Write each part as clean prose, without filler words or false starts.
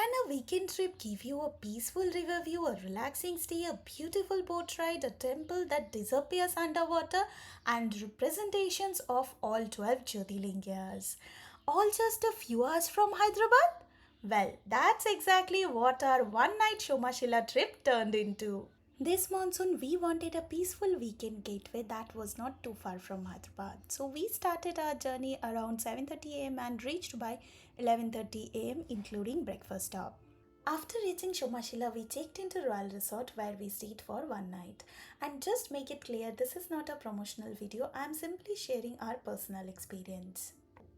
Can a weekend trip give you a peaceful river view, a relaxing stay, a beautiful boat ride, a temple that disappears underwater, and representations of all 12 Jyotirlingas? All just a few hours from Hyderabad? Well, that's exactly what our one night Somasila trip turned into. This monsoon, we wanted a peaceful weekend gateway that was not too far from Hyderabad. So we started our journey around 7:30 am and reached by 11:30 am, including breakfast stop. After reaching Somashila, we checked into Royal Resort where we stayed for one night. And just make it clear, this is not a promotional video. I am simply sharing our personal experience.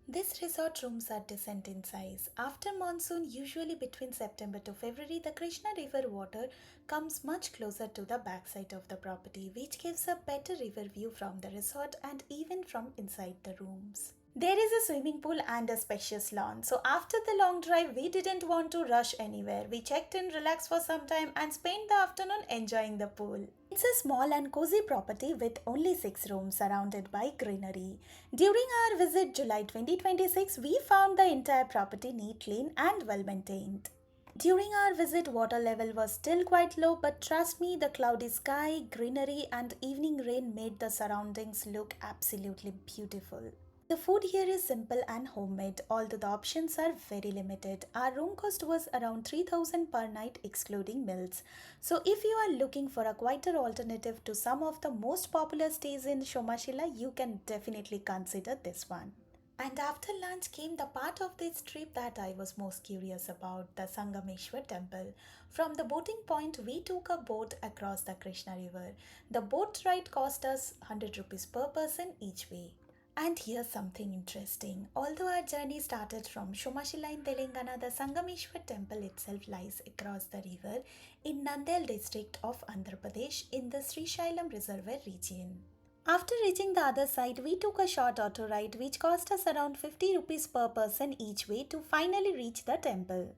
This resort rooms are decent in size. After monsoon, usually between September to February, the Krishna River water comes much closer to the backside of the property, which gives a better river view from the resort and even from inside the rooms. There is a swimming pool and a spacious lawn. So after the long drive, we didn't want to rush anywhere. We checked in, relaxed for some time and spent the afternoon enjoying the pool. It's a small and cozy property with only 6 rooms surrounded by greenery. During our visit July 2026, we found the entire property neat, clean and well maintained. During our visit, water level was still quite low, but trust me, the cloudy sky, greenery and evening rain made the surroundings look absolutely beautiful. The food here is simple and homemade, although the options are very limited. Our room cost was around 3000 per night excluding meals. So if you are looking for a quieter alternative to some of the most popular stays in Somashila, you can definitely consider this one. And after lunch came the part of this trip that I was most curious about, the Sangameshwara Temple. From the boating point, we took a boat across the Krishna River. The boat ride cost us 100 rupees per person each way. And here's something interesting. Although our journey started from Somasila in Telangana, the Sangameshwara Temple itself lies across the river in Nandel district of Andhra Pradesh in the Srisailam reservoir region. After reaching the other side, we took a short auto ride which cost us around 50 rupees per person each way to finally reach the temple.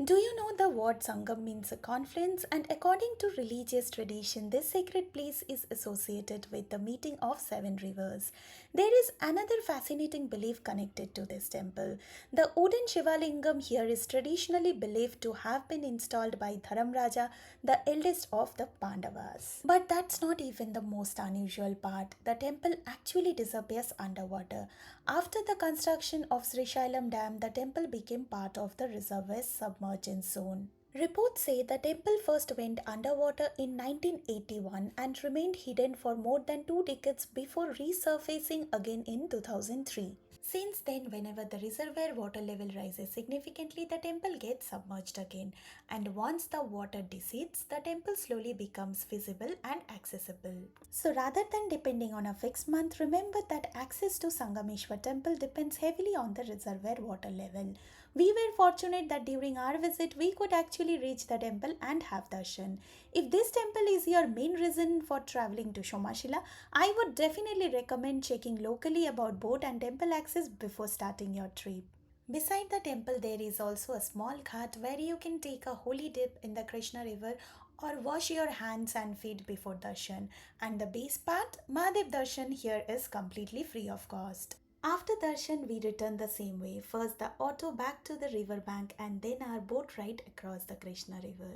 Do you know the word Sangam means a confluence, and according to religious tradition, this sacred place is associated with the meeting of 7 rivers. There is another fascinating belief connected to this temple. The wooden Shiva Lingam here is traditionally believed to have been installed by Dharamraja, the eldest of the Pandavas. But that's not even the most unusual part. The temple actually disappears underwater. After the construction of Srisailam Dam, the temple became part of the reservoir's submerged zone. Reports say the temple first went underwater in 1981 and remained hidden for more than 2 decades before resurfacing again in 2003. Since then, whenever the reservoir water level rises significantly, the temple gets submerged again, and once the water recedes, the temple slowly becomes visible and accessible. So rather than depending on a fixed month, remember that access to Sangameshwar temple depends heavily on the reservoir water level. We were fortunate that during our visit, we could actually reach the temple and have darshan. If this temple is your main reason for traveling to Somashila, I would definitely recommend checking locally about boat and temple access before starting your trip. Beside the temple, there is also a small ghat where you can take a holy dip in the Krishna River or wash your hands and feet before darshan. And the base part, Mahadev darshan here is completely free of cost. After darshan, we return the same way. First the auto back to the river bank and then our boat ride across the Krishna River.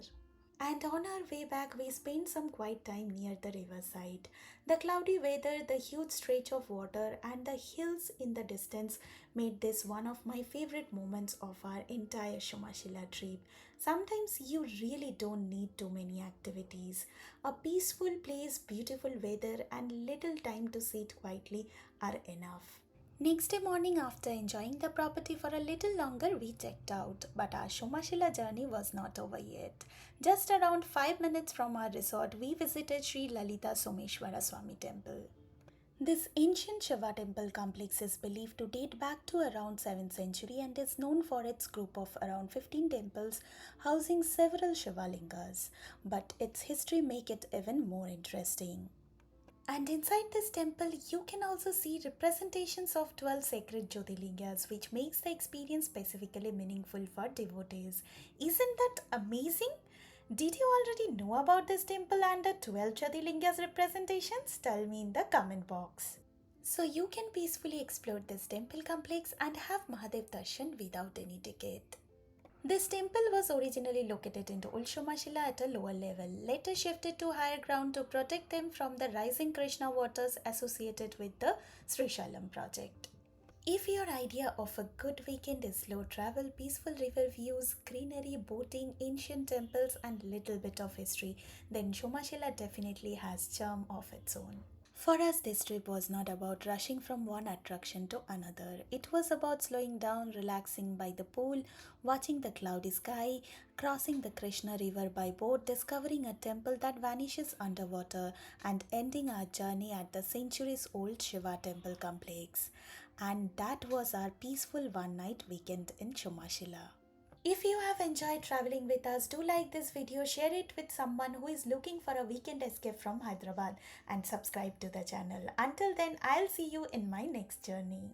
And on our way back, we spent some quiet time near the riverside. The cloudy weather, the huge stretch of water, and the hills in the distance made this one of my favorite moments of our entire Somashila trip. Sometimes you really don't need too many activities. A peaceful place, beautiful weather, and little time to sit quietly are enough. Next day morning, after enjoying the property for a little longer, we checked out. But our Somashila journey was not over yet. Just around 5 minutes from our resort, we visited Sri Lalitha Someswara Swamy Temple. This ancient Shiva temple complex is believed to date back to around 7th century and is known for its group of around 15 temples housing several Shiva lingas. But its history make it even more interesting. And inside this temple, you can also see representations of 12 sacred Jyotirlingas, which makes the experience specifically meaningful for devotees. Isn't that amazing? Did you already know about this temple and the 12 Jyotirlingas representations? Tell me in the comment box. So you can peacefully explore this temple complex and have Mahadev darshan without any ticket. This temple was originally located into Old Somasila at a lower level, later shifted to higher ground to protect them from the rising Krishna waters associated with the Srisailam project. If your idea of a good weekend is slow travel, peaceful river views, greenery, boating, ancient temples, and little bit of history, then Somashila definitely has charm of its own. For us, this trip was not about rushing from one attraction to another. It was about slowing down, relaxing by the pool, watching the cloudy sky, crossing the Krishna River by boat, discovering a temple that vanishes underwater, and ending our journey at the centuries old Shiva temple complex. And that was our peaceful one night weekend in Somashila. If you have enjoyed traveling with us, do like this video, share it with someone who is looking for a weekend escape from Hyderabad, and subscribe to the channel. Until then, I'll see you in my next journey.